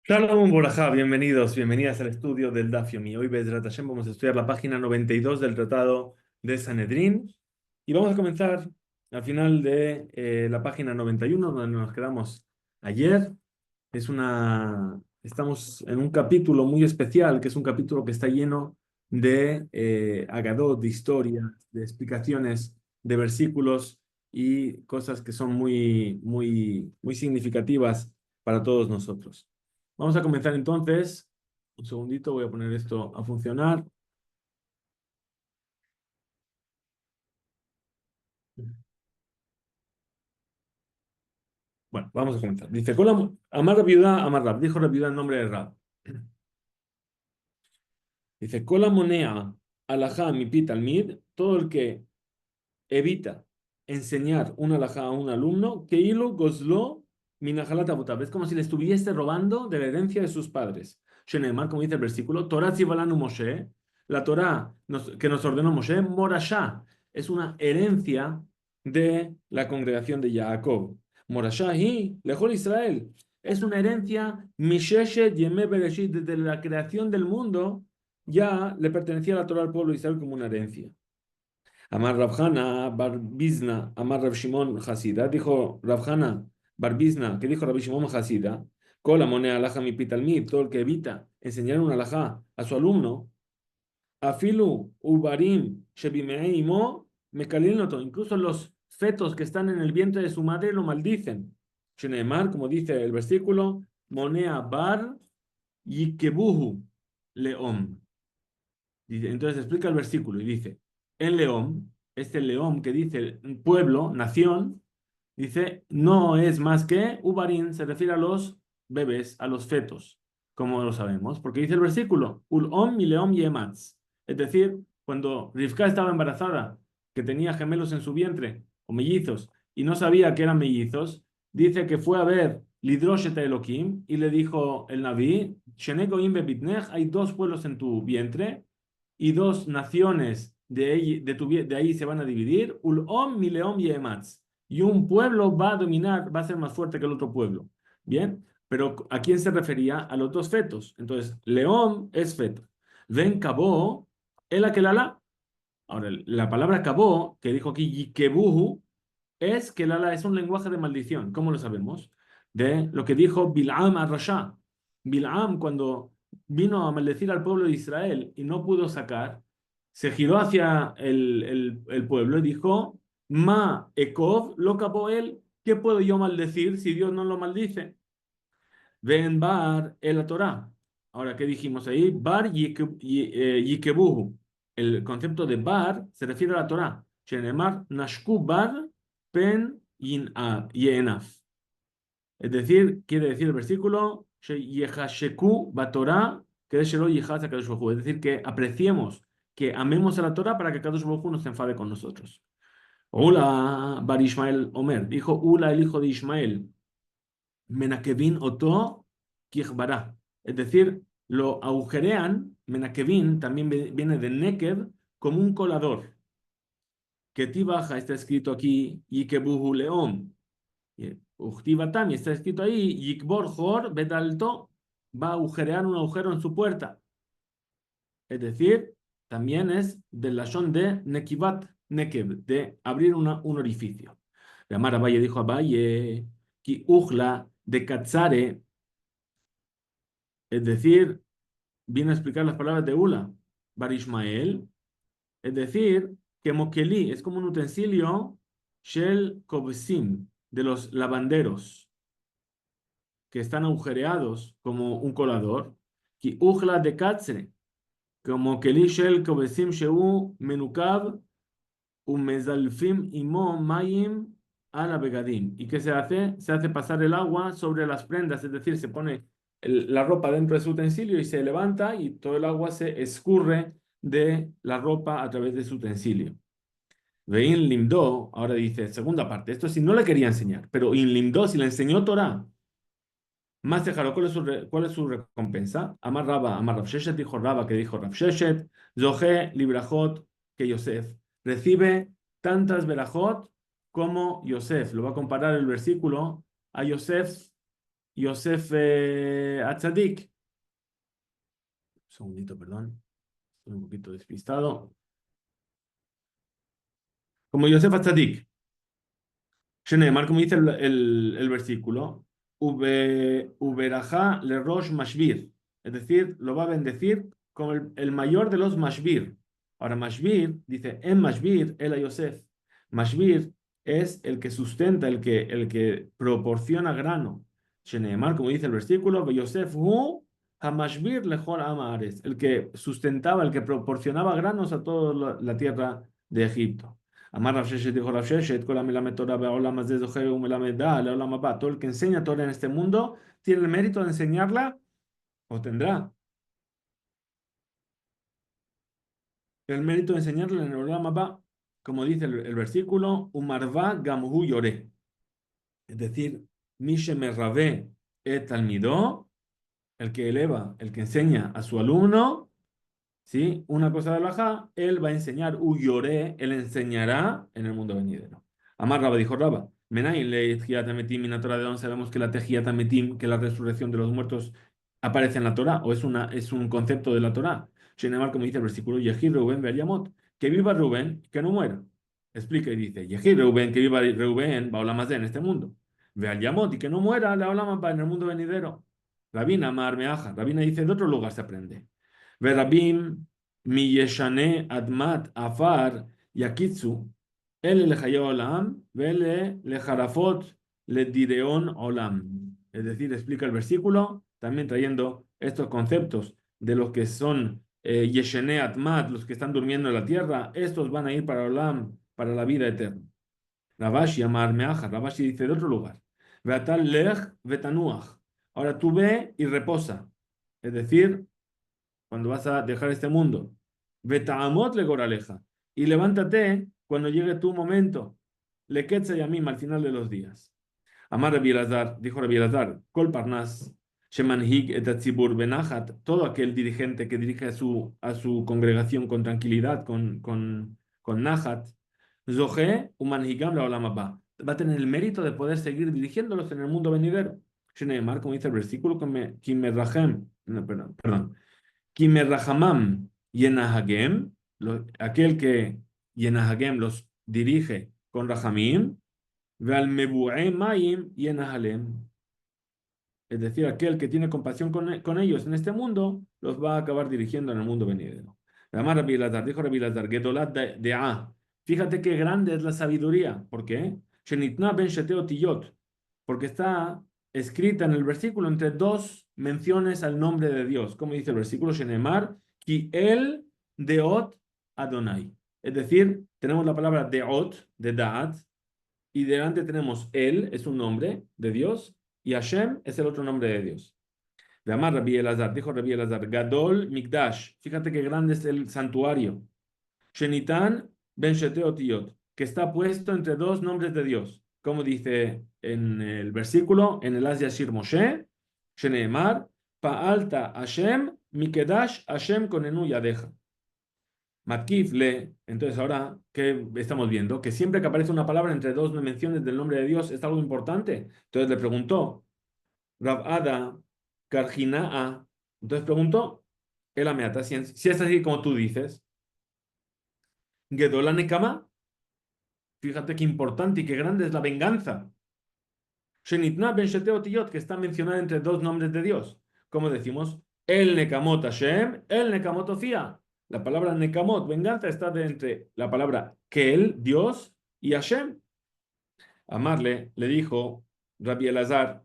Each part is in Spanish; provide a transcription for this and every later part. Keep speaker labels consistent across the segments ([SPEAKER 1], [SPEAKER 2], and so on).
[SPEAKER 1] Shalom Borajá, bienvenidos, bienvenidas al estudio del Daf Yomi. Hoy, Bezrat Hashem, vamos a estudiar la página 92 del Tratado de Sanedrín y vamos a comenzar al final de la página 91, donde nos quedamos ayer. Estamos en un capítulo muy especial, que es un capítulo que está lleno de agadot, de historias, de explicaciones, de versículos y cosas que son muy significativas para todos nosotros. Vamos a comenzar entonces. Un segundito, voy a poner esto a funcionar. Bueno, vamos a comenzar. Dice, Amar Rabiudá, Amar Rab. Dijo Rabiudá en nombre de Rab. Dice, Kola monea alajá mi pitalmid, todo el que evita enseñar una alajá a un alumno, que hilo gozlo minajalat abutab. Es como si le estuviese robando de la herencia de sus padres. Shenemar, como dice el versículo, Torah zibalanu Moshe, la Torah que nos ordenó Moshe, morashá, es una herencia de la congregación de Jacob. Morashá y lejol Israel, es una herencia misheshet yemé bereshit, desde la creación del mundo ya le pertenecía la Torah al pueblo de Israel como una herencia. Amar Rabjana Bar Bizna, Amar Rab Shimon Hasida, dijo Rabjana Bar Bizna, que dijo Rab Shimon Hasida, Kola monea alaja mi pitalmid, todo el que evita enseñar una alajá a su alumno, Afilu Ubarim Shebimeimo Mekalinoto, incluso los fetos que están en el vientre de su madre lo maldicen. Sheneemar, como dice el versículo, Monea Bar Yikebuhu Leom. Entonces explica el versículo y dice, en León, este León que dice pueblo, nación, dice, no es más que Ubarín, se refiere a los bebés, a los fetos, como lo sabemos, porque dice el versículo, Ulom mi León yematz, es decir, cuando Rivka estaba embarazada, que tenía gemelos en su vientre, o mellizos, y no sabía que eran mellizos, dice que fue a ver Lidroshet Elohim y le dijo el Naví, Shenegoim bebitnech, hay dos pueblos en tu vientre, y dos naciones de ahí se van a dividir, Ulom, Mileom y Ematz. Y un pueblo va a dominar, va a ser más fuerte que el otro pueblo. Bien, pero ¿a quién se refería? A los dos fetos. Entonces, León es feto. Ven Cabó, el aquelala. Ahora, la palabra Cabó, que dijo aquí Yikebuhu, es que el ala es un lenguaje de maldición. ¿Cómo lo sabemos? De lo que dijo Bil'am al-Rasha. Bil'am, cuando vino a maldecir al pueblo de Israel y no pudo sacar, se giró hacia el pueblo y dijo, Ma Ekov lo capó él, ¿qué puedo yo maldecir si Dios no lo maldice? Ven Bar el Torah. Ahora, ¿qué dijimos ahí? Bar Yikebuhu. El concepto de Bar se refiere a la Torah. Shenemar Nashku Bar Pen Yenaf. Es decir, quiere decir el versículo, Yehasheku Batorah, que es decir, que apreciemos, que amemos a la Torah para que Kadosh Baruj Hu no se enfade con nosotros. Ula Bar Ishmael Omer, dijo Ula el hijo de Ismael, Menakevin Oto Kichbará. Es decir, lo agujerean, Menakevin también viene de Nekev, como un colador. Que ti baja está escrito aquí, Yikebuhu León. Uchtibatam, está escrito ahí, Yikbor Jor Bedalto va a agujerear un agujero en su puerta. Es decir, también es del lashon de Nekivat, Nekev, de abrir un orificio. La Mara Valle dijo a Valle, Ki Ujla de Katzare, es decir, viene a explicar las palabras de Ula, Bar Ishmael, es decir, que Mokeli es como un utensilio, Shel Kovsim, de los lavanderos, que están agujereados como un colador, y ujla de katzre, como keli shel kobesim sheu menukav umezalfim imo mayim ala begadim. ¿Y qué se hace? Se hace pasar el agua sobre las prendas, es decir, se pone la ropa dentro de su utensilio y se levanta y todo el agua se escurre de la ropa a través de su utensilio. Vein limdó, ahora dice, segunda parte, esto sí no le quería enseñar, pero in limdó, si le enseñó Torah, más dejarlo, ¿cuál es su recompensa? Amar Raba, Amar Rav Sheshet, dijo Raba, que dijo Rav Sheshet, Zohe Librajot que Yosef. Recibe tantas verajot como Yosef. Lo va a comparar el versículo a Yosef Yosef Atzadik. Un segundito, perdón. Estoy un poquito despistado. Como Yosef Atzadik. Shenemar, como dice el versículo, Uberajá le rosh mashbir, es decir, lo va a bendecir con el mayor de los mashbir. Ahora, mashbir, dice, en mashbir, el a Yosef. Mashbir es el que sustenta, el que proporciona grano. Shenemar, como dice el versículo, Yosef hu hamashbir lechol amares, el que sustentaba, el que proporcionaba granos a toda la tierra de Egipto. Amar Rav Sheshet dijo Rav Sheshet, כל המלמד תורה בעולם הזה זוכה ומלמדה לעולם הבא. Todo el que enseña Torah en este mundo tiene el mérito de enseñarla o tendrá el mérito de enseñarla en el Olam Abba, como dice el versículo, Umarva Gamhu Yore. Es decir, Mishe Merravé et Talmidó, el que eleva, el que enseña a su alumno, ¿sí? Una cosa de alajá, él va a enseñar, uyore, él enseñará en el mundo venidero. Amar Raba dijo Raba, Menayin le Tejiyat Ametim, y en la Torah de donde sabemos que la Tejiyat Ametim, que la resurrección de los muertos aparece en la Torah, o es un concepto de la Torah. Shenemar, como dice el versículo, Yehid Reuben Be'al que viva Rubén, que no muera. Explica y dice, Yehid Reuben, que viva Reuben, Baolamazé en este mundo. Be'al Yamot, y que no muera, la Olamazé en el mundo venidero. Rabina Amar Meaja, Rabina dice, de otro lugar se aprende. ורבים מישני אדמת עפר יקיצו, אלה לחיי עולם ואלה לחרפות לדיראון עולם. Es decir, explica el versículo, también trayendo estos conceptos de los que son Yeshene Atmat, los que están durmiendo en la tierra, estos van a ir para Olam, para la vida eterna. Rabashi Amar Meaja, Rabashi dice de otro lugar. Veatal Lech Vetanuach. Ahora tú ve y reposa. Es decir, cuando vas a dejar este mundo. Beta'amot le goraleja. Y levántate cuando llegue tu momento. Le ketza yamim al final de los días. Amar Rabbi Elazar, dijo Rabbi Elazar, Kol Parnas, Shemanhig et Atzibur Benachat, todo aquel dirigente que dirige a su congregación con tranquilidad, con Nahat, Zohe Umanhigam la Olam Haba. Va a tener el mérito de poder seguir dirigiéndolos en el mundo venidero. Sheneemar, como dice el versículo, Kimerrahem, no, perdón. Kimerrahamam Yenahagem, aquel que Yenahagem los dirige con Rahamim, Veal Mebu'e Mayim Yenahalem. Es decir, aquel que tiene compasión con ellos en este mundo, los va a acabar dirigiendo en el mundo venidero. Ramar Rabbi Elazar, dijo Rabbi Elazar, Gedolat de Fíjate qué grande es la sabiduría. ¿Por qué? Shenitna ben Sheteo Tiyot. Porque está escrita en el versículo entre dos menciones al nombre de Dios. Como dice el versículo, Shenemar, Ki el Deot Adonai. Es decir, tenemos la palabra Deot, de Daat, y delante tenemos él, es un nombre de Dios, y Hashem es el otro nombre de Dios. De Amar Rabbi Elazar, dijo Rabbi Elazar, Gadol Mikdash, fíjate qué grande es el santuario. Shenitan Ben Shete Otiyot, que está puesto entre dos nombres de Dios. Como dice en el versículo, en el As Yashir Moshe, Sheneemar, Pa'alta Hashem, Mikedash Hashem Konenu Yadeja. Matkif le, entonces ahora, ¿qué estamos viendo? Que siempre que aparece una palabra entre dos menciones del nombre de Dios es algo importante. Entonces le preguntó, Rav Ada, Karjinaa, entonces preguntó, el Ameata, si es así como tú dices, Gedola Nekama, fíjate qué importante y qué grande es la venganza. Shenitna ben Shete Otiyot, que está mencionada entre dos nombres de Dios. Como decimos, el Nekamot Hashem, el Nekamot Ofia. La palabra Nekamot, venganza, está de entre la palabra Kel, Dios, y Hashem. Amarle le dijo Rabbi Elazar,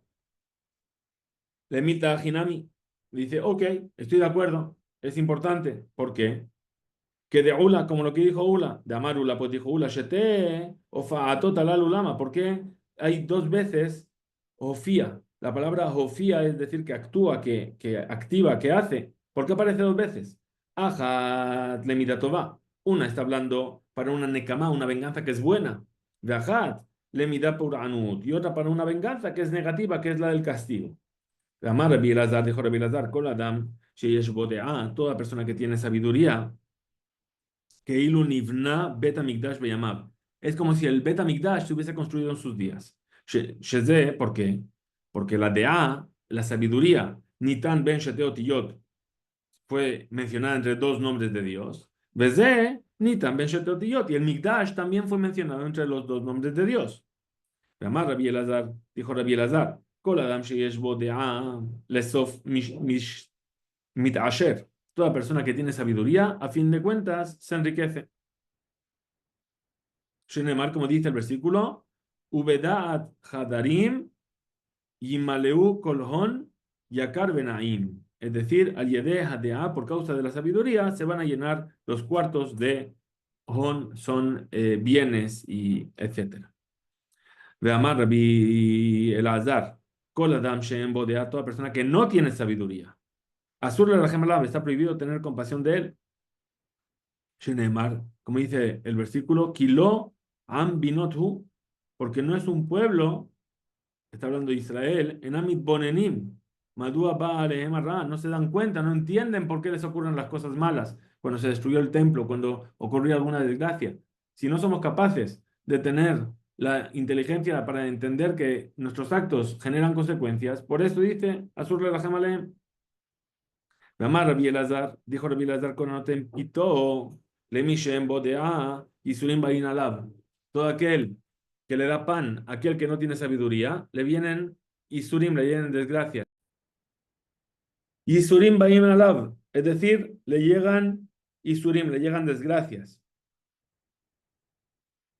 [SPEAKER 1] Lemita Hinami. Dice, ok, estoy de acuerdo, es importante. ¿Por qué? Que de Ula, como lo que dijo Ula, de Amar Ula, pues dijo Ula, Shete, Ofa'atot alal ulama. ¿Por qué hay dos veces Ofía? La palabra Ofía es decir que actúa, que activa, que hace. ¿Por qué aparece dos veces? Ajat lemidatová. Una está hablando para una nekama, una venganza que es buena. De Ajat lemidapuranut. Y otra para una venganza que es negativa, que es la del castigo. Amar Rabbi Elazar, dijo Rabbi Elazar, Kol Adam, Sheyesh Bode'a, toda persona que tiene sabiduría, que Ilu Nivna Bet Hamikdash Beyamav. Es como si el Bet Hamikdash se hubiese construido en sus días. Sheze, ¿por qué? porque la de A, la sabiduría, Nitan ben Sheteotiyot, fue mencionada entre dos nombres de Dios. Vezé, Nitan ben Sheteotiyot, y el Migdash también fue mencionado entre los dos nombres de Dios. Amar Rabbi Elazar, dijo Rabbi Elazar, Kol Adam sheyesh bo de'a lesof mitasher. Toda persona que tiene sabiduría, a fin de cuentas, se enriquece. Shenemar, como dice el versículo, Ubedaat Hadarim Yimaleu Kolhon Yakar Benaim. Es decir, al Yedeh Hadea, por causa de la sabiduría, se van a llenar los cuartos de Hon, son bienes y etcétera. Veamar Rabbi Elazar, Kol Adam Shem Bodea, toda persona que no tiene sabiduría. Azur le Rahem Alav, está prohibido tener compasión de él. Shenemar, como dice el versículo, Kilo Am Binothu, porque no es un pueblo, está hablando de Israel, en Amit Bonenim, Madua Ba Alehem Arra, no se dan cuenta, no entienden por qué les ocurren las cosas malas, cuando se destruyó el templo, cuando ocurrió alguna desgracia. Si no somos capaces de tener la inteligencia para entender que nuestros actos generan consecuencias, por eso dice, Asur le Rahem Alehem. Amar Rabbi Elazar, dijo Rabbi Elazar con Anotem, Ito, le Mishem Bodea, y Surim Bain Alab. Todo aquel que le da pan a aquel que no tiene sabiduría, le vienen Isurim, le vienen desgracias. Isurim Bain Alab, es decir, le llegan Isurim, le llegan desgracias.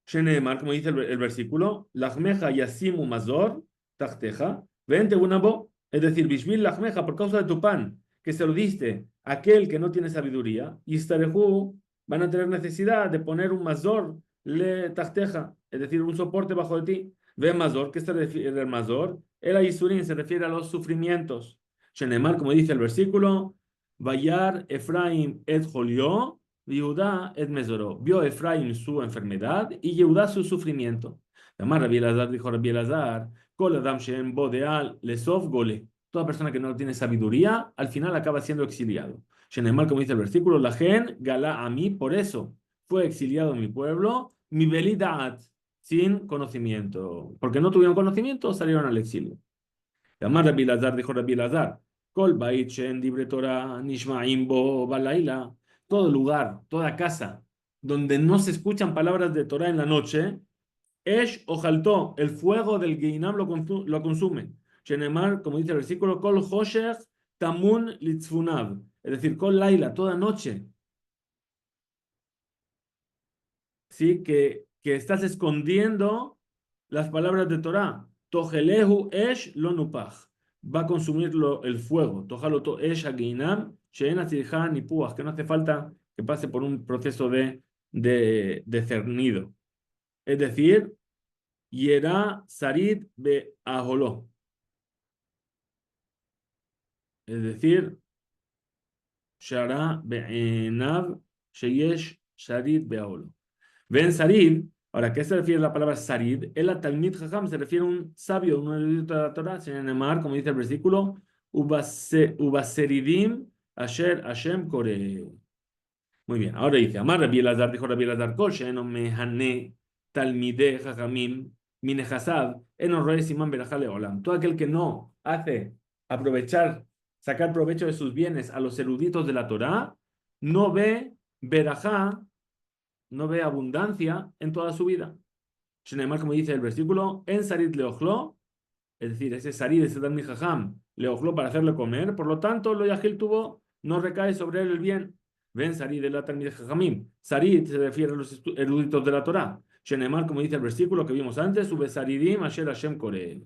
[SPEAKER 1] Sheneemar, como dice el versículo, Lachmeja Yasimu Mazor, Tachteja, vente unabo, es decir, Bishvil Lachmeja, por causa de tu pan, que se lo diste a aquel que no tiene sabiduría, y Starehu van a tener necesidad de poner un Mazor, le Tachteja, es decir, un soporte bajo de ti. Ve Mazor, ¿qué se refiere del Mazor? El Isurim se refiere a los sufrimientos. Sheneemar, como dice el versículo, Vayar Efraim et Jolió, Yehudá et Mesoró. Vio Efraín su enfermedad y Yehudá su sufrimiento. Además, Rabbi Elazar dijo Rabbi Elazar, Kol Adam Shem Bodeal Lesov Gole. Toda persona que no tiene sabiduría, al final acaba siendo exiliado. Shenemar, como dice el versículo, la gen galá a mí, por eso fue exiliado en mi pueblo, mi belidat, sin conocimiento. Porque no tuvieron conocimiento, salieron al exilio. Además, Rabbi Elazar dijo Rabbi Elazar, Kol Bait Shen Dibre Torah Nishma'im Bo Balaila. Todo lugar, toda casa donde no se escuchan palabras de Torah en la noche, Esh o Jaltó, el fuego del Geinam lo consume. Shenemar, como dice el versículo, Kol Hoshech Tamun Litzfunav, es decir, Kol Laila, toda noche, ¿sí? Que estás escondiendo las palabras de Torah. Tojelehu Esh lo nupach, va a consumirlo el fuego. Tojalo to Esh Geinam, Sheena Tirhan y Puach, que no hace falta que pase por un proceso de cernido. Es decir, Yera Sarid be Aholó. Es decir, Shara be'enav sheyesh Sarid be Aholó. Ven Sarid, ahora, ¿qué se refiere a la palabra Sarid? El Talmid Jajam se refiere a un sabio, un erudito de la Torah, Shenemar, como dice el versículo, Ubaseridim Asher Hashem Kore. Muy bien, ahora dice, Amar Rabbi Elazar, dijo Rabbi Elazar, Koshe, no me hané talmide jajamim, minejasad, eno roe simán berajale olam. Todo aquel que no hace aprovechar, sacar provecho de sus bienes a los eruditos de la Torá, no ve berajá, no ve abundancia en toda su vida. Shenemar, como dice el versículo, en sarid leojlo, es decir, ese sarid, ese talmid jajam, leojlo para hacerle comer, por lo tanto, lo yajil tuvo, no recae sobre él el bien. Ven Sarid de la Talmid Jajamim. Sarid se refiere a los eruditos de la Torah. Shenemar, como dice el versículo que vimos antes, sube Saridim Asher Hashem Koreh.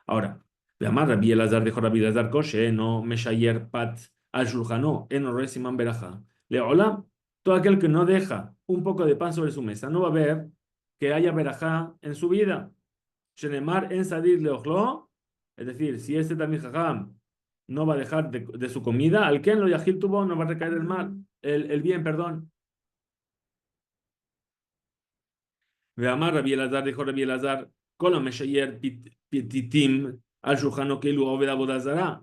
[SPEAKER 1] Ahora, Veamar Rabbi Elazar dijo Rabbi Elazar Koshe, no Meshayer Pat al Shulchanó, en Oresiman Beraja. Leola, todo aquel que no deja un poco de pan sobre su mesa, no va a ver que haya Berajá en su vida. Shenemar en Sarid Leojlo, es decir, si este Talmid Jajam no va a dejar de su comida, al que lo yajil tuvo no va a recaer el mal, el bien, perdón. Veamar Rabbi Elazar, dijo Rabbi Elazar, Kola Meshayer Pititim al Shulchanó Keilu Oved Abodazara.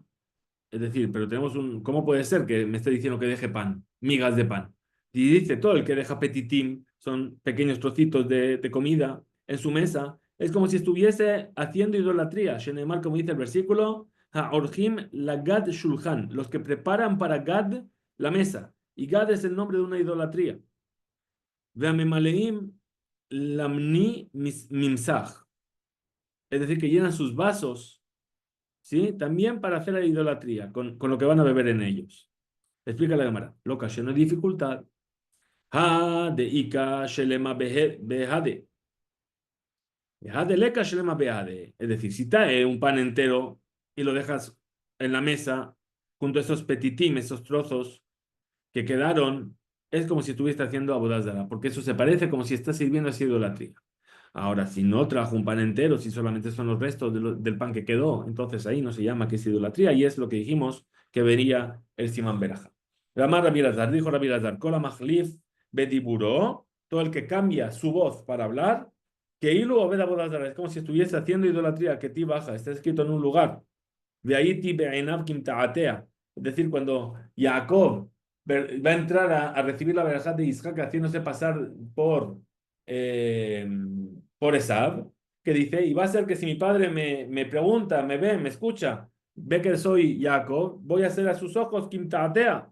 [SPEAKER 1] Es decir, pero tenemos un, ¿cómo puede ser que me esté diciendo que deje pan, migas de pan? Y dice, todo el que deja petitim, son pequeños trocitos de comida en su mesa, Es como si estuviese haciendo idolatría. Shenemar, como dice el versículo, Ha'orhim la Gad Shulchan, los que preparan para Gad la mesa. Y Gad es el nombre de una idolatría. Ve'amemaleim lamni mimsach, es decir, que llenan sus vasos, ¿sí? También para hacer la idolatría, con lo que van a beber en ellos. Explica la Gemara. Lo que no hay dificultad. Ha de ika shelema behade. Behade leka shelema behade. Es decir, si trae un pan entero y lo dejas en la mesa, junto a esos petitim, esos trozos que quedaron, es como si estuviese haciendo abodazara, porque eso se parece como si estás sirviendo así idolatría. Ahora, si no trajo un pan entero, si solamente son los restos del pan que quedó, entonces ahí no se llama que es idolatría, y es lo que dijimos que vería el Simán Beraja. Ramar Rabbi Elazar, dijo Rabbi Elazar, Kola Machlif Bediburo, todo el que cambia su voz para hablar, que Ilu o Abodazara, es como si estuviese haciendo idolatría, que ti baja, está escrito en un lugar. De ahí ti be'enav kim ta'atea. Es decir, cuando Jacob va a entrar a recibir la verajá de Isaac haciéndose pasar eh, por Esav, que dice, y va a ser que si mi padre me pregunta, me ve, me escucha, ve que soy Jacob, voy a ser a sus ojos Kim Ta'atea.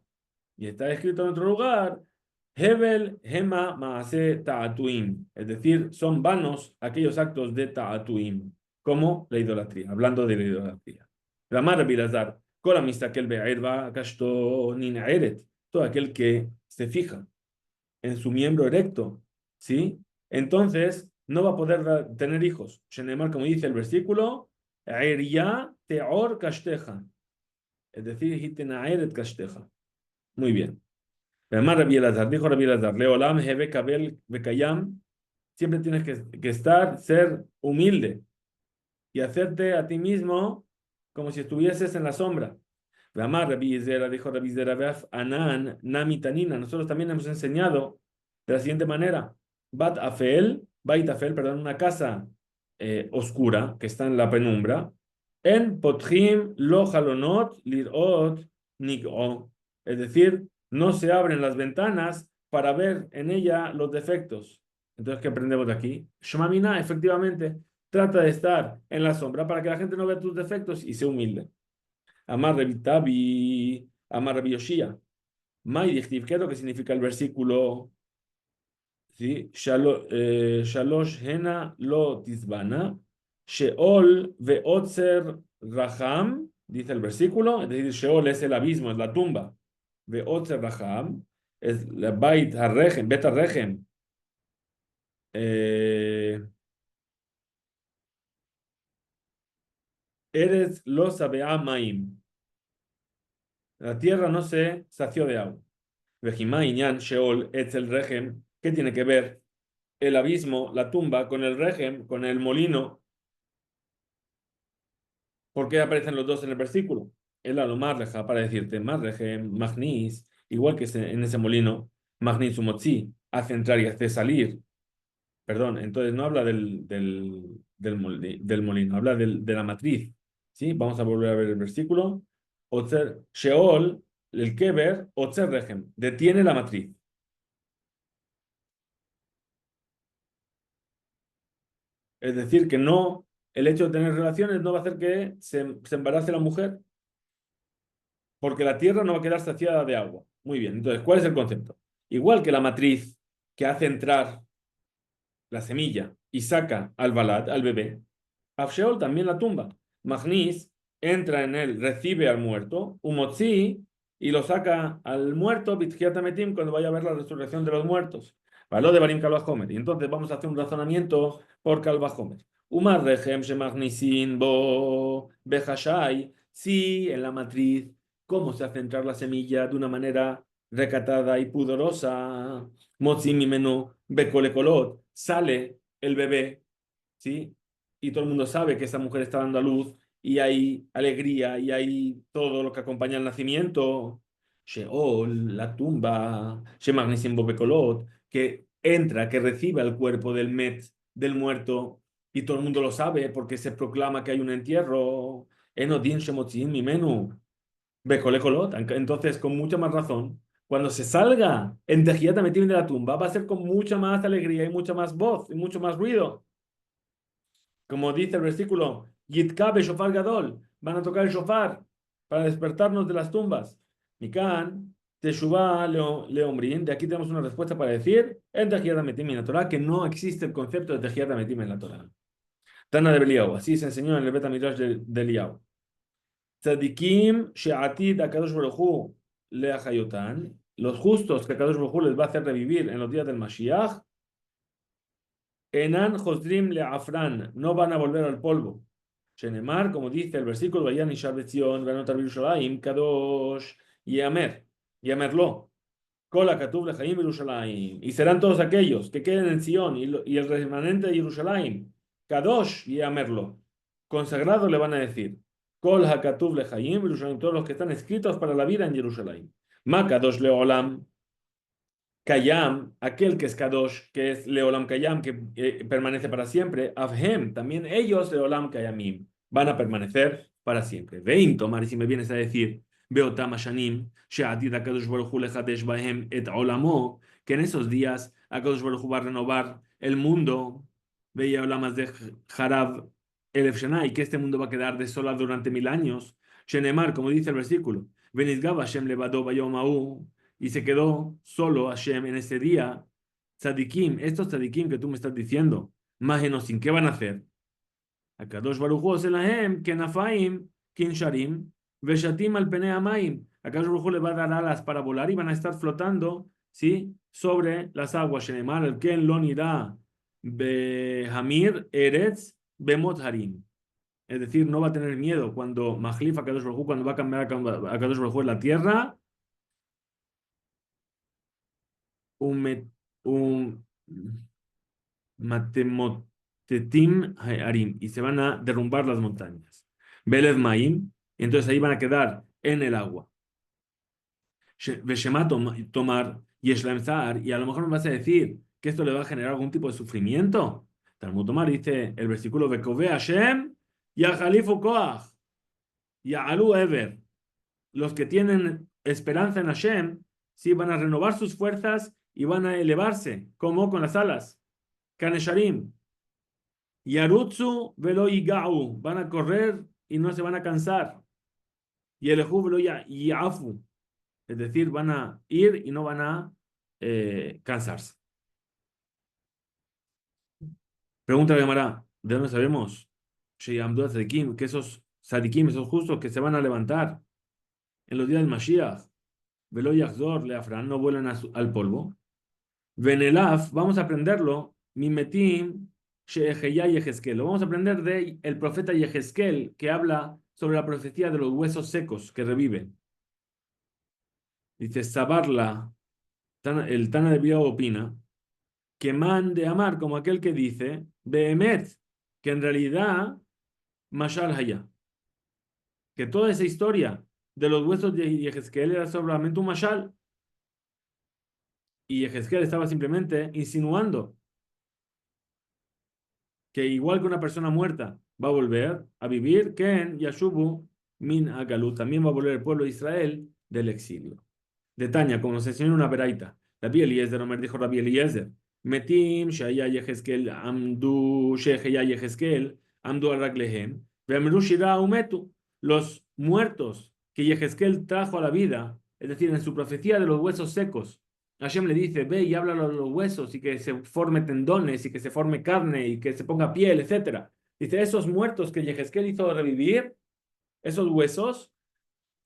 [SPEAKER 1] Y está escrito en otro lugar, Hebel Hema Maase Ta'atuim, es decir, son vanos aquellos actos de Ta'atuim, como la idolatría, hablando de la idolatría. Ramar Bilazar, Kola Mistakel Be'erba Kashto Ninaeret, todo aquel que se fija en su miembro erecto, ¿sí? Entonces no va a poder tener hijos. Shenemar, como dice el versículo, Eirya Teor Kashteja, es decir, Hitenaeret Kashteja. Muy bien. Además, Rabbi Elazar, dijo Rabbi Elazar, Leolam Hebe Kabel Bekayam, siempre tienes que estar, ser humilde y hacerte a ti mismo como si estuvieses en la sombra. Ramar Rabbi Zera, dijo Rabbi Zera, Beaf Anan, Nami Tanina. Nosotros también hemos enseñado de la siguiente manera: Bait Afel, perdón, una casa oscura que está en la penumbra. En Potchim lo halonot lirot nig'o. Es decir, no se abren las ventanas para ver en ella los defectos. Entonces, ¿qué aprendemos de aquí? Shmamina, efectivamente, trata de estar en la sombra para que la gente no vea tus defectos y sea humilde. Amar Revitabi, Amar Rabbi Yoshia. May Dichtiv, ¿qué es lo que significa el versículo? ¿Sí? Shalosh Hena lo Tizbana, Sheol Veotzer Raham, dice el versículo, es decir, Sheol es el abismo, es la tumba. Veotzer Raham es la Bait HaRechem, Bet HaRechem. Eres lo Sabea Maim. La tierra no se sació de agua. Vejimá, Iñán, Sheol, Etzel, Rechem. ¿Qué tiene que ver el abismo, la tumba, con el Rechem, con el molino? ¿Por qué aparecen los dos en el versículo? El Alomarleja para decirte, Marrechem, Magnis, igual que en ese molino, Magnis Umotzi, hace entrar y hace salir. Perdón, entonces no habla del molino, habla de la matriz. ¿Sí? Vamos a volver a ver el versículo. Otzer, Sheol, el Keber, Otzer Rechem, detiene la matriz. Es decir, que no, el hecho de tener relaciones no va a hacer que se embarace la mujer, porque la tierra no va a quedar saciada de agua. Muy bien, entonces, ¿cuál es el concepto? Igual que la matriz que hace entrar la semilla y saca al balad, al bebé, Afsheol también la tumba. Magnis entra en él, recibe al muerto, Umotzi, y lo saca al muerto, Bitkiatametim, cuando vaya a ver la resurrección de los muertos. Való de Barim Kalvajomer. Y entonces vamos a hacer un razonamiento por Kalvajomer. Umar Rehem Shemagnisin Bo Behashai. Sí, en la matriz, cómo se hace entrar la semilla de una manera recatada y pudorosa. Motzi mi menú, Bekolekolot. Sale el bebé, ¿sí? Y todo el mundo sabe que esa mujer está dando a luz y hay alegría y hay todo lo que acompaña al nacimiento. Sheol, la tumba, Shemagnisim Bobekolot, que entra, que recibe el cuerpo del Met, del muerto, y todo el mundo lo sabe porque se proclama que hay un entierro. Enodin Shemotzin Mimenu, Bekolekolot. Entonces, con mucha más razón, cuando se salga en Tejiat Ametim de la tumba, va a ser con mucha más alegría y mucha más voz y mucho más ruido. Como dice el versículo, Yitkabe shofar gadol, van a tocar el shofar para despertarnos de las tumbas. Mikan, Teshuvah leomrin, de aquí tenemos una respuesta para decir, en Tehiyat HaMetim en la Torah, que no existe el concepto de Tehiyat HaMetim en la Torah. Tana de Beliau, así se enseñó en el Bet HaMidrash de Eliyahu. Tzadikim she'atid HaKadosh Baruj Hu leachayotan, los justos que HaKadosh Baruj Hu les va a hacer revivir en los días del Mashiach, Enan Josdrim Leafran, no van a volver al polvo. Shenemar, como dice el versículo, Vayan Ishar Betzion, Vanotar Yerushalayim, Kadosh, Yamer, Yamerlo, Kola Katub Lechaim Yerushalayim. Y serán todos aquellos que queden en Sion y el remanente de Yerushalayim, Kadosh, Yamerlo. Consagrado le van a decir, Kol HaKatub Lechaim Yerushalayim, todos los que están escritos para la vida en Jerusalén. Ma Kadosh Leolam. Kayam, aquel que es Kadosh, que es Leolam Kayam, que permanece para siempre, Avhem, también ellos Leolam Kayamim, van a permanecer para siempre. Vein tomar, y si me vienes a decir, Beotam Ashanim, She'atid HaKadosh Baruch Hu lechadesh bahem et olamo, que en esos días HaKadosh Baruch Hu va a renovar el mundo, veía Olamas de Harab Elef Shana, y que este mundo va a quedar desolado durante 1000 años. Shenemar, como dice el versículo, Venizgab Hashem levado bayom ha'u, y se quedó solo Hashem en ese día. Tzadikim, estos tzadikim que tú me estás diciendo, Magenosin, ¿qué van a hacer? Akadosh Baruch Hu selahem, kenafaim, kinsharim, veshatim al pene amaim. Akadosh Baruch Hu le va a dar alas para volar y van a estar flotando, ¿sí? Sobre las aguas. Shenemar, el ken lo nirá, behamir eretz, bemot harim. Es decir, no va a tener miedo cuando Mahlif Akadosh Baruch Hu, cuando va a cambiar a Akadosh Baruch Hu en la tierra, un, un matemotetim harim, y se van a derrumbar las montañas. Beled Maim, y entonces ahí van a quedar en el agua. Veshema tomar Yeshlaem Zahar, y a lo mejor me vas a decir que esto le va a generar algún tipo de sufrimiento. Talmud Tomar dice el versículo Bekove Hashem, Ya Khalifu Koach, Ya Alu Ever. Los que tienen esperanza en Hashem, sí van a renovar sus fuerzas y van a elevarse, como con las alas. Kanesharim. Yarutsu velo yigau. Van a correr y no se van a cansar. Y el velo yafu. Es decir, van a ir y no van a cansarse. Pregunta de Gemara, ¿de dónde sabemos? Que esos sadikim, esos justos que se van a levantar en los días del Mashiach, velo yachzor leafran, no vuelan al polvo. Venelaf, vamos a aprenderlo, mimetim sheheya Yehezkel. Lo vamos a aprender de el profeta Yehezkel, que habla sobre la profecía de los huesos secos que reviven. Dice, Sabarla, el Tana de Bia opina, que man de amar, como aquel que dice, Behemet, que en realidad, Mashal Haya, que toda esa historia de los huesos de Yehezkel era solamente un Mashal, y Yehezkel estaba simplemente insinuando que igual que una persona muerta va a volver a vivir, Ken Yashubu Min Agalut, también va a volver el pueblo de Israel del exilio. De Tania, como nos enseñó una veraita, Rabbi Eliezer, Omer dijo Rabbi Eliezer, Metim, Shaya Yehezkel, Amdu, Sheheya Yehezkel, Amdu Araglehem, Veamru Shira Umetu, los muertos que Yehezkel trajo a la vida, es decir, en su profecía de los huesos secos, Hashem le dice, ve y habla a los huesos y que se forme tendones y que se forme carne y que se ponga piel, etc. Dice, esos muertos que Yehezkel hizo revivir, esos huesos,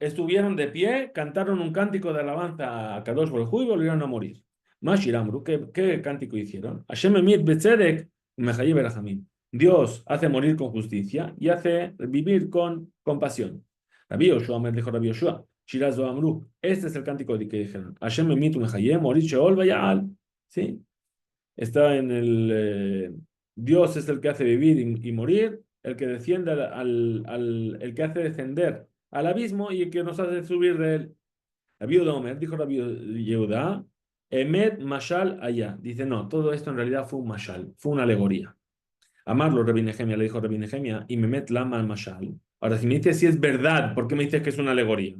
[SPEAKER 1] estuvieron de pie, cantaron un cántico de alabanza a Kadosh Baruj Hu y volvieron a morir. Mashiramru, ¿qué cántico hicieron? Hashem emit betzedek mechayev berachamim. Dios hace morir con justicia y hace vivir con compasión. Rabbi Yoshua me dijo Rabbi Yoshua, Shirazo Amru, este es el cántico de que dijeron, Hashem emit mechayev, morir sheol vayal. ¿Sí? Está en el... Dios es el que hace vivir y morir, el que desciende el que hace descender al abismo y el que nos hace subir de él. Rabbi Omer, dijo Rabbi Yehuda, Emet Mashal allá. Dice, no, todo esto en realidad fue un Mashal, fue una alegoría. Amarlo, Rabbi Nehemia, le dijo Rabbi Nehemia, y Memet Lama al Mashal. Ahora, si me dices si es verdad, ¿por qué me dices que es una alegoría?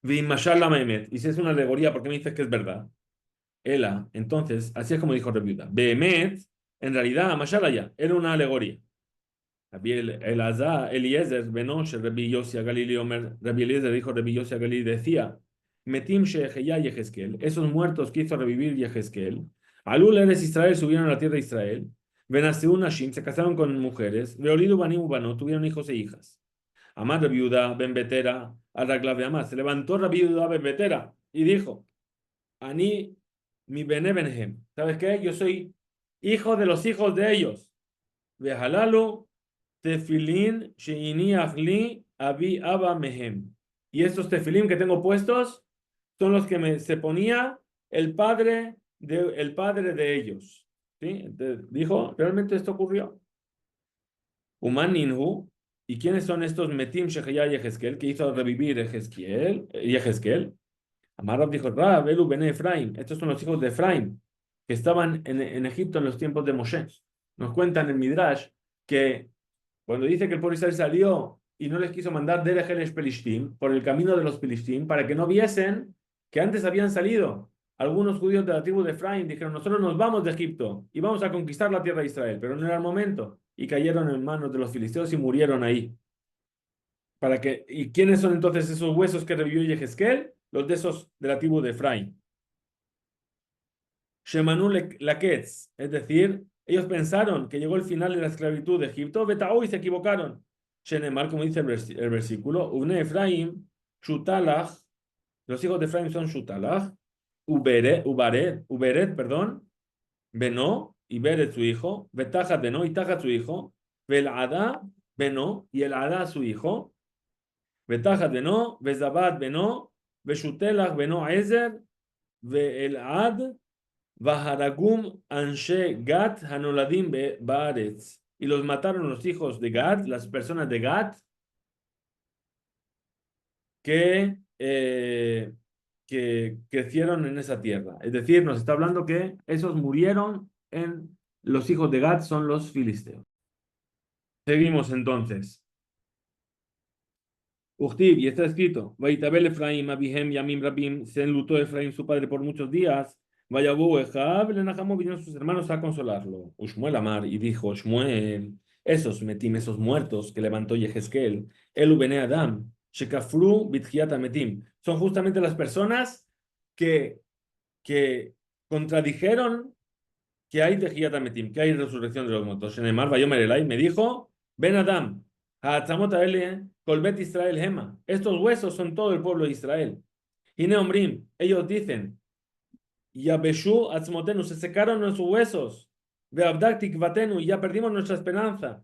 [SPEAKER 1] Vi Mashal Lama Emet. Y si es una alegoría, ¿por qué me dices que es verdad? Ela, entonces, así es como dijo Rebiuda. Behemet, En realidad, Mashalaya era una alegoría. Rabbi Eliezer, Benosh, Rabbi Yossi Galili, Omer, Rabbi Eliezer dijo, Rabbi Yossi Galili decía, Metim Sheheya Yehezkel, esos muertos que hizo revivir Yehezkel, Alul Eres Israel subieron a la tierra de Israel, Benaseu Nashim, se casaron con mujeres, Veolidu Banim Ubanot, tuvieron hijos e hijas. Amar Rabbi Yehuda Ben Betera, al Raglav de Amar, se levantó Rabbi Yehuda Ben Betera y dijo, Ani mi bene benhem, ¿sabes qué? Yo soy hijo de los hijos de ellos. Vehalalu tefilín sheini achli abi aba mehem. Y estos tefilín que tengo puestos son los que se ponía el padre de ellos. ¿Sí? Entonces, dijo, realmente esto ocurrió. Uman ninhu. ¿Y quiénes son estos metim sheheya Yehezkel que hizo revivir Yehezkel? Amarab dijo, Rab, Elu bene Efraim. Estos son los hijos de Efraim que estaban en Egipto en los tiempos de Moshe. Nos cuentan en Midrash que cuando dice que el pueblo de Israel salió y no les quiso mandar Derech el Pelishtim, por el camino de los Pelishtim, para que no viesen que antes habían salido algunos judíos de la tribu de Efraín, dijeron, nosotros nos vamos de Egipto y vamos a conquistar la tierra de Israel, pero no era el momento, y cayeron en manos de los filisteos y murieron ahí. ¿Y quiénes son entonces esos huesos que revivió Yehezkel? Los de esos de la tribu de Efraín. Shemanu Laketz, es decir, ellos pensaron que llegó el final de la esclavitud de Egipto, Betao y se equivocaron. Shenemar, como dice el versículo, Ubne Efraim, Shutalach, los hijos de Efraim son Shutalach, Uberet, perdón, Beno, y Beret su hijo, Betajat Beno, y Tajat su hijo, Belada Beno, y el Ada su hijo, Betajat Beno, Bezabat Beno, Beshutelach Beno Ezer, Veelad, Vaharagum Anshe Gat Hanoladim Baaretz. Y los mataron los hijos de Gad, las personas de Gad, que crecieron en esa tierra. Es decir, nos está hablando que esos murieron en los hijos de Gad, son los filisteos. Seguimos entonces. Uchtib, y está escrito, Vaitabel Efraim, Abihem, Yamim, Rabim, se enlutó Efraim, su padre, por muchos días. Vayabú, Ejab, Lenajamo, vinieron sus hermanos a consolarlo. Ushmuel Amar, y dijo, Shmuel, esos metim, esos muertos que levantó Yehezkel, Elu Bene Adam, Shekafru, Bitjiata Metim, son justamente las personas que contradijeron que hay Tejiata Metim, que hay resurrección de los muertos. En el mar, Vayomer Elai, me dijo, Ben Adam, Kolbet Israel Hema. Estos huesos son todo el pueblo de Israel. Y Neomrim, ellos dicen, Yabeshu Atzmotenu, se secaron nuestros huesos. Veabdak Vatenu, y ya perdimos nuestra esperanza.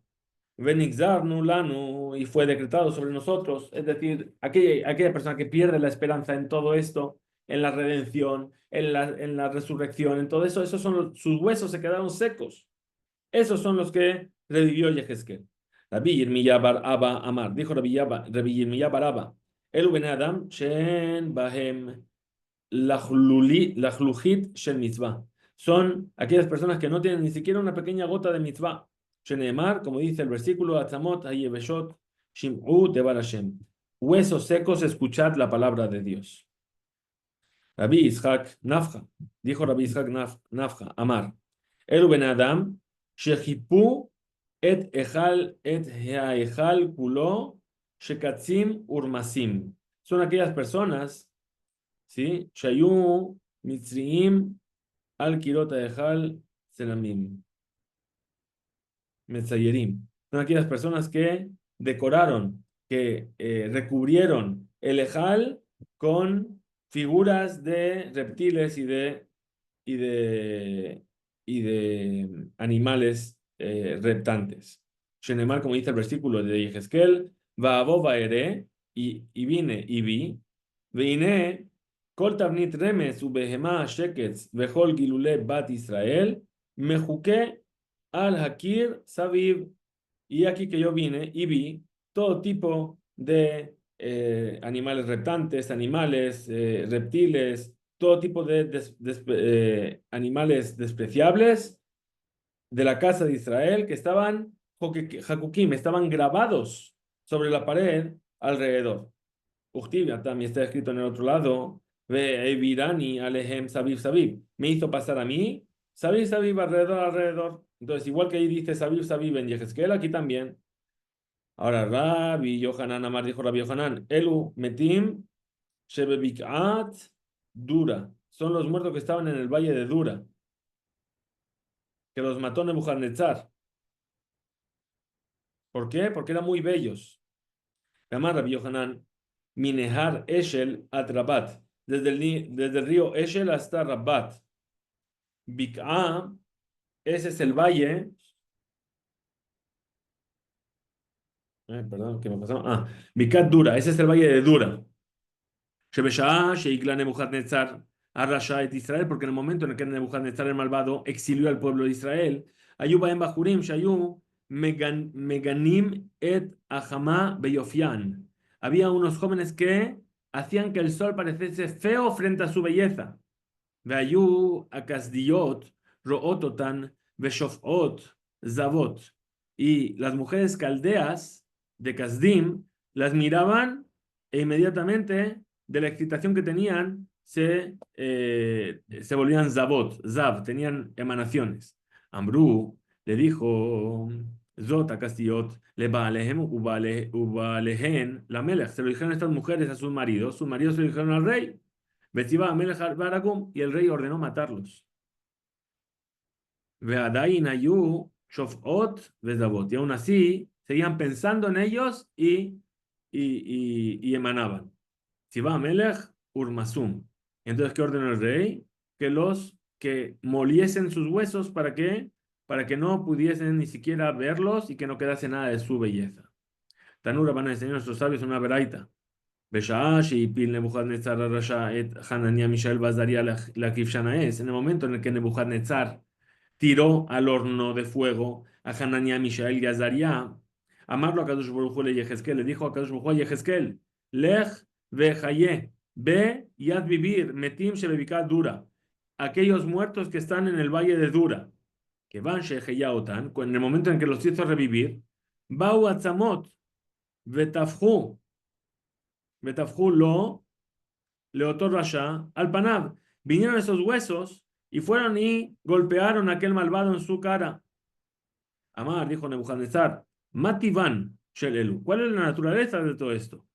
[SPEAKER 1] Venixarnu Lanu, y fue decretado sobre nosotros. Es decir, aquella persona que pierde la esperanza en todo esto, en la redención, en la resurrección, en todo eso, esos son sus huesos se quedaron secos. Esos son los que revivió Yehezkel. Rabbi Yirmiyah bar Abba Amar, dijo Rabbi Yirmiyah bar Abba, Elu ben Adam, Shen Bahem, Lachluchit Shen Mitzvah. Son aquellas personas que no tienen ni siquiera una pequeña gota de mitzvah. Shenemar, como dice el versículo, Atzamot, Hayebeshot, Shim'u Devar Hashem. Huesos secos, escuchad la palabra de Dios. Rabbi Ishak Nafja, dijo Rabbi Ishak Nafja, Amar, Elu ben Adam, Shechipu et haechal kulo shekatzim urmasim. Son aquellas personas, ¿sí? Shayu mitzriim al kirot haechal selamim. Metzayerim. Son aquellas personas que decoraron, que recubrieron el ejal con figuras de reptiles y de animales reptantes. Shenemar, como dice el versículo de Yehezkel, Vaavo vaere, y vine y vi, Veine, Kol tavnit remes ubehema sheketz vehol gilule bat Israel, mejuke al hakir saviv. Y aquí que yo vine y vi todo tipo de animales reptantes, animales, reptiles, todo tipo de animales despreciables de la casa de Israel que estaban, Hakukim, estaban grabados sobre la pared alrededor. Uchtiv, también está escrito en el otro lado, Ve Evirani Alehem Sabib Sabib. Me hizo pasar a mí Sabib, Sabib, alrededor, alrededor. Entonces, igual que ahí dice Sabib, Sabib en Yehezkel, aquí también. Ahora, Rabbi Yohanan Amar dijo Rabbi Yohanan, Elu Metim Shebebik'at Dura. Son los muertos que estaban en el valle de Dura, que los mató Nebuchadnezzar. ¿Por qué? Porque eran muy bellos. Amar Rabbi Yohanan, Minehar Eshel at Rabat. Desde el río Eshel hasta Rabat. Bik'a, ese es el valle. Perdón, ¿qué me pasó? Bik'at Dura, ese es el valle de Dura. Shebeshah, Sheikla Nebuchadnezzar, Arrasha et Israel, porque en el momento en el que Nebuchadnezzar el malvado exilió al pueblo de Israel, Ayuba en Bahurim, Shayu, Meganim et Ahama Beyofian. Había unos jóvenes que hacían que el sol pareciese feo frente a su belleza. Veayu Akasdiot, Roototan, Veshofot, Zavot. Y las mujeres caldeas de Kasdim las miraban e inmediatamente de la excitación que tenían se volvían Zavot, Zav, tenían emanaciones. Ambrú le dijo, Zot Akasdiot, le Baalehem Ubalehen, la Melech, se lo dijeron estas mujeres a sus maridos se lo dijeron al rey. Betzibá Amelech Baragum, y el rey ordenó matarlos. Veadain ayu shofot vezavot. Y aún así seguían pensando en ellos y emanaban. Tzibá Amelech Urmasum. Entonces, ¿qué ordenó el rey? Que moliesen sus huesos para que no pudiesen ni siquiera verlos y que no quedase nada de su belleza. Tanura van a enseñar a nuestros sabios una veraita. בשעה שהפיל נבוכדנצר הרשע את חנניה, מישאל ועזריה לכבשן האש, en el momento en el que Nebuchadnezzar tiró al horno de fuego a Hanania, Mishael y Azaria, amarlo a Kadosh Baruj Hu le Yehezkel, le dijo a Kadosh Baruj Hu a Yehezkel, Lech vejaye, ve y haz vivir, metim shebebiká dura, aquellos muertos que están en el valle de Dura, que van sheheyaotan, en el momento en que los hizo revivir, bau atzamot, vetafhu, Betafjulo, Leotor Rasha, al Panab. Vinieron esos huesos y fueron y golpearon a aquel malvado en su cara. Amar, dijo Nebuchadnezzar, Mativan, Shelelu. ¿Cuál es la naturaleza de todo esto?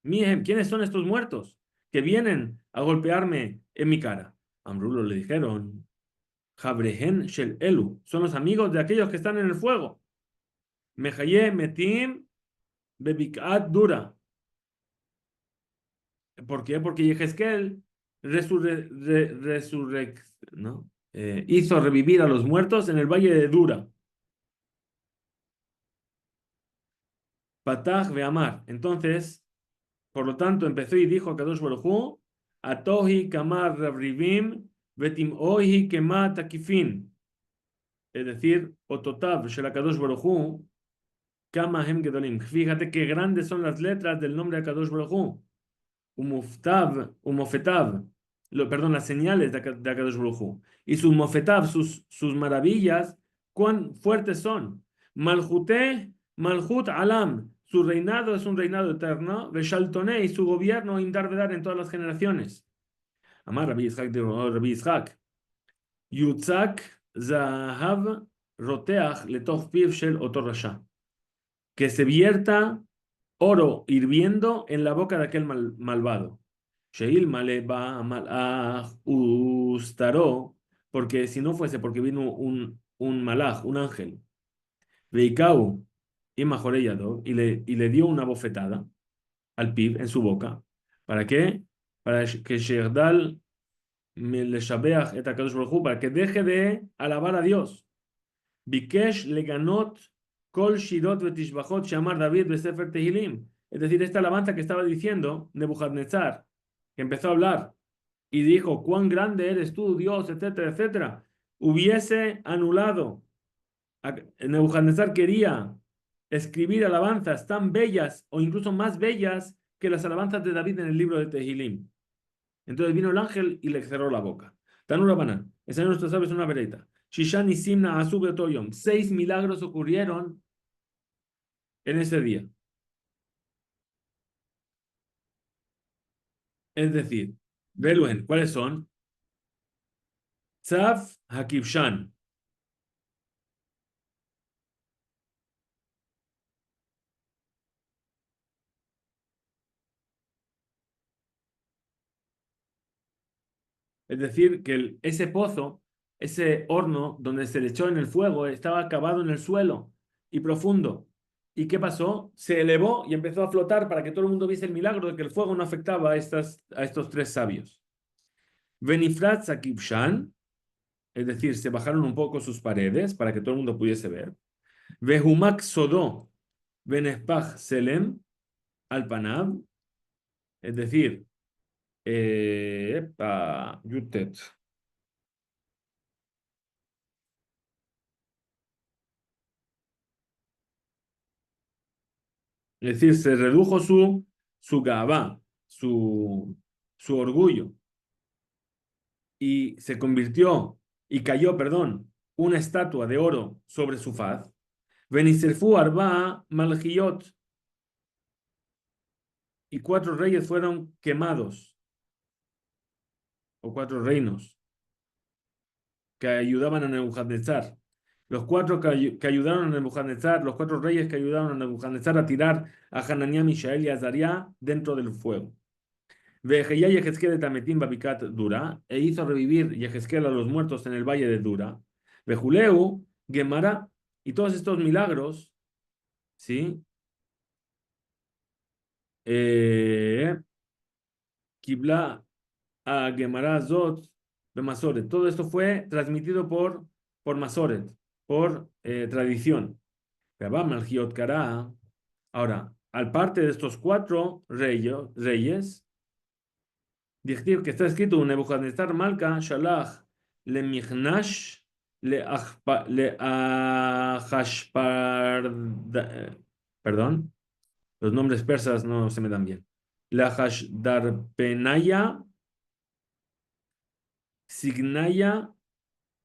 [SPEAKER 1] Miren, ¿quiénes son estos muertos que vienen a golpearme en mi cara? Amrulo le dijeron, Jabrehen Shelelu. Son los amigos de aquellos que están en el fuego. Mehaye Metim Bebikat Dura. ¿Por qué? Porque Yehezkel ¿no? Hizo revivir a los muertos en el valle de Dura. Patach Amar. Entonces, por lo tanto, empezó y dijo a Kadosh Baruj Hu, Atohi Kamar Ravrivim Vetim Ohi Kemat Akifin. Es decir, Ototav Shel Kadosh Baruj Hu, Kama Hem Gedolim. Fíjate qué grandes son las letras del nombre de Kadosh Baruj Hu. Umofetav, perdón, las señales de Akadosh Baruj Hu. Y sus mofetav, sus maravillas, cuán fuertes son. Malhute, Malhut Alam, su reinado es un reinado eterno. Veshaltone, y su gobierno Indar Vedar en todas las generaciones. Amar Rabbi Yitzhak de Rabbi Yitzhak. Yutzak Zahav Roteach Letoch Piv Shel Otor Rasha. Que se vierta oro hirviendo en la boca de aquel malvado. Sheil Maleba Malach Ustaró, porque si no fuese porque vino un malach, un ángel, Veikau y Majorellado, y le dio una bofetada al pib en su boca. ¿Para qué? Para que Sherdal me le shabeach et HaKadosh Baruj Hu, para que deje de alabar a Dios. Bikesh leganot kol shirot vetishbachot shamar David besefer Tehilim. Es decir, esta alabanza que estaba diciendo Nebuchadnezzar, que empezó a hablar y dijo, cuán grande eres tú, Dios, etcétera, etcétera, hubiese anulado. Nebuchadnezzar quería escribir alabanzas tan bellas o incluso más bellas que las alabanzas de David en el libro de Tehilim. Entonces vino el ángel y le cerró la boca. Tanura Banan, esa es nuestra sabes una vereta. Shishan y Simna Asube Toyom. 6 milagros ocurrieron en ese día. Es decir, Beluen, ¿cuáles son? Tzaf Hakivshan. Es decir, que ese pozo, ese horno donde se le echó en el fuego, estaba cavado en el suelo y profundo. ¿Y qué pasó? Se elevó y empezó a flotar para que todo el mundo viese el milagro de que el fuego no afectaba a estos tres sabios. Benifrat Sakibshan, es decir, se bajaron un poco sus paredes para que todo el mundo pudiese ver. Vehumak Sodó, Benespach Selem, Alpanab, es decir, Yutet. Es decir, se redujo su gabá, su orgullo, y se convirtió, y cayó, perdón, una estatua de oro sobre su faz. Beniserfu arba malchiyot, y cuatro reyes fueron quemados, o cuatro reinos, que ayudaban a Nebuchadnezzar. Los cuatro que ayudaron a Nebuchadnezzar, los cuatro reyes que ayudaron a Nebuchadnezzar a tirar a Hananiah, Mishael y Azaria dentro del fuego. Vejeyá Yehezkel de Tametim Babikat Dura, e hizo revivir Yehezkel a los muertos en el valle de Dura. Vejuleu, Gemara, y todos estos milagros, ¿sí? Kibla a Gemara Zot de Masoret. Todo esto fue transmitido por Masoret, por tradición. Rabá Malchiot Kara. Ahora, al parte de estos cuatro reyes Dichtiv, que está escrito, Nebuchadnezzar Malka, Shalach, le Michnash, le Ahashpar, perdón, los nombres persas no se me dan bien. Le Ahashdarpenaya, Signaya,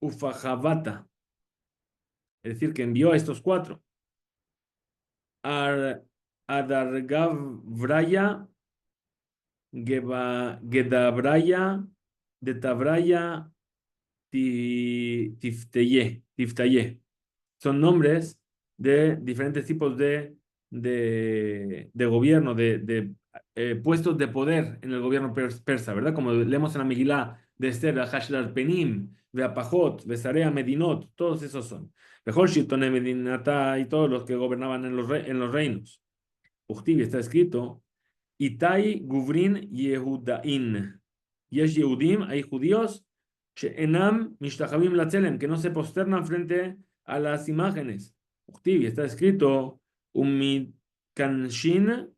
[SPEAKER 1] Ufajavata. Es decir, que envió a estos cuatro. Adargavraya, Gedabraya, Detabraya, Tifteye. Son nombres de diferentes tipos de gobierno, puestos de poder en el gobierno persa, ¿verdad? Como leemos en la Megilá de Esther, Hashlar Penim, Veapajot, Besarea Medinot, todos esos son. Mejor Shiltone Medinata y todos los que gobernaban en los reinos. Uchtiv está escrito, Itai Guvrin Yehudain. Yesh Yehudim, hay judíos, She'enam Mishtachavim Latzelem, que no se posternan frente a las imágenes. Uchtiv, está escrito, Kanshin,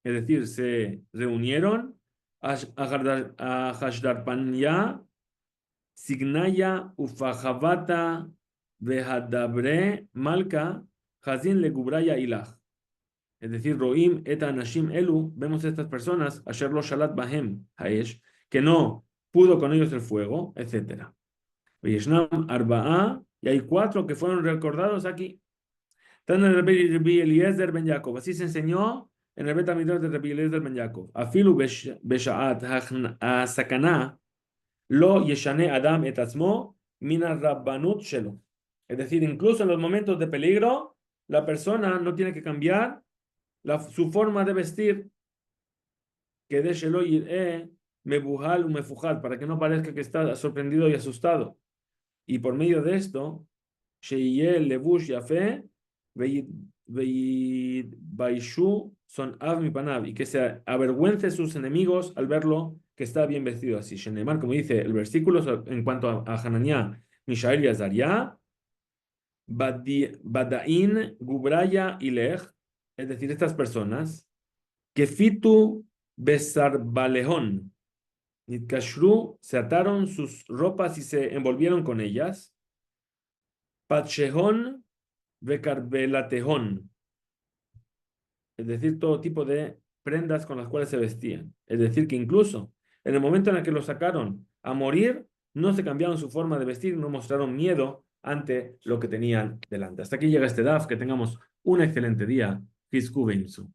[SPEAKER 1] es decir, se reunieron, a Hashdarpanya, Signaya, Ufajavata, Vehadabre, Malka, Hazin Legubraya Ilah. Es decir, Roim et Anashim Elu, vemos a estas personas, Asher lo Shalat Bahem Haesh, que no pudo con ellos el fuego, etc. Vayeshnam Arba'a, y hay cuatro que fueron recordados aquí. Están en el Rabbi Eliezer ben Yaakov, así se enseñó en el Bet Amidrash de Rabbi Eliezer ben Yaakov. Afilu Besha'at Sakana, lo Yeshane Adam et Atzmo, Mina Rabbanut Shelo. Es decir, incluso en los momentos de peligro, la persona no tiene que cambiar su forma de vestir, que de Shelo Yir'e Mebuhal u Mefujal, para que no parezca que está sorprendido y asustado. Y por medio de esto, Sheyel Levush Yafe, Baishu son Av mi Panav, y que se avergüence sus enemigos al verlo que está bien vestido así. Shenemar, como dice el versículo en cuanto a Hananiah, Mishael y Azaria, Badain, Gubraya y Lech, es decir, estas personas, Kefitu Besarbalehon, Nitkashru, se ataron sus ropas y se envolvieron con ellas, Patshehon, Becarbelatehon, es decir, todo tipo de prendas con las cuales se vestían. Es decir, que incluso en el momento en el que los sacaron a morir, no se cambiaron su forma de vestir, no mostraron miedo ante lo que tenían delante. Hasta aquí llega este DAF, que tengamos un excelente día. Fisku Beinsu.